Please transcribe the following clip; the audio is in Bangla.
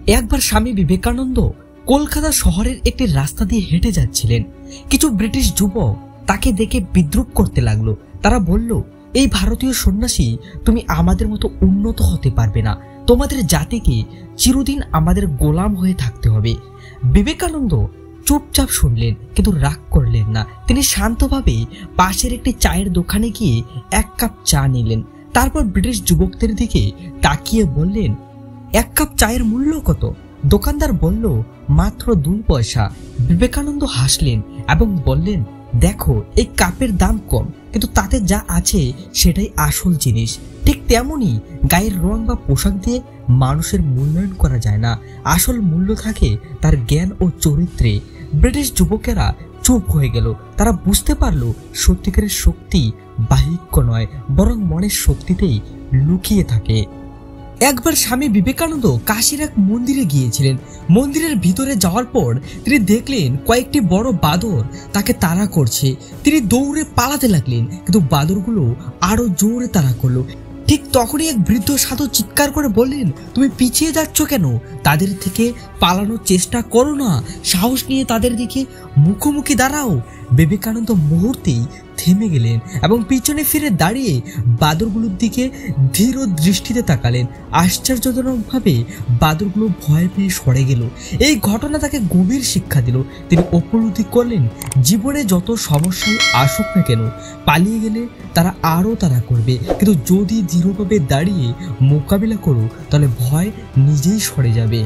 একবার স্বামী বিবেকানন্দ কলকাতা শহরের একটি রাস্তা দিয়ে হেঁটে যাচ্ছিলেন। কিছু ব্রিটিশ যুবক তাকে দেখে বিদ্রুপ করতে লাগলো। তারা বলল, এই ভারতীয় সন্ন্যাসী, তুমি আমাদের মতো উন্নত হতে পারবে না, তোমাদের জাতিকে চিরদিন আমাদের গোলাম হয়ে থাকতে হবে। বিবেকানন্দ চুপচাপ শুনলেন, কিন্তু রাগ করলেন না। তিনি শান্তভাবে পাশের একটি চায়ের দোকানে গিয়ে এক কাপ চা নিলেন। তারপর ব্রিটিশ যুবকদের দিকে তাকিয়ে বললেন, এক কাপ চায়ের মূল্য কত? দোকানদার বলল, মাত্র 2 পয়সা। বিবেকানন্দ হাসলেন এবং বললেন, দেখো, এই কাপের দাম কম, কিন্তু তাতে যা আছে সেটাই আসল জিনিস। ঠিক তেমনি গায়ের রং বা পোশাক দিয়ে মানুষের মূল্যায়ন করা যায় না। আসল মূল্য থাকে তার জ্ঞান ও চরিত্রে। ব্রিটিশ যুবকেরা চুপ হয়ে গেল। তারা বুঝতে পারল, সত্যিকারের শক্তি বাহ্যিক নয়, বরং মনের শক্তিতেই লুকিয়ে থাকে। একবার স্বামী বিবেকানন্দ কাশীর এক মন্দিরে গিয়েছিলেন। মন্দিরের ভিতরে যাওয়ার পর তিনি দেখলেন কয়েকটি বড় বাদর তাকে তাড়া করছে। তিনি দৌড়ে পালাতে লাগলেন, কিন্তু বাদরগুলো আরো জোরে তাড়া করলো। ঠিক তখনই এক বৃদ্ধ সাধু চিৎকার করে বললেন, তুমি পিছিয়ে যাচ্ছ কেন? তাদের থেকে পালানোর চেষ্টা করো না, সাহস নিয়ে তাদের দিকে মুখোমুখি দাঁড়াও। বিবেকানন্দ মুহূর্তেই থেমে গেলেন এবং পিছনে ফিরে দাঁড়িয়ে বাদরগুলোর দিকে ধীর দৃষ্টিতে তাকালেন। আশ্চর্যজনকভাবে বাদরগুলো ভয় পেয়ে সরে গেল। এই ঘটনা তাকে গভীর শিক্ষা দিল। তিনি উপলব্ধি করলেন, জীবনে যত সমস্যায় আসুক না কেন, পালিয়ে গেলে তারা আরও তাড়া করবে, কিন্তু যদি দৃঢ়ভাবে দাঁড়িয়ে মোকাবিলা করো, তাহলে ভয় নিজেই সরে যাবে।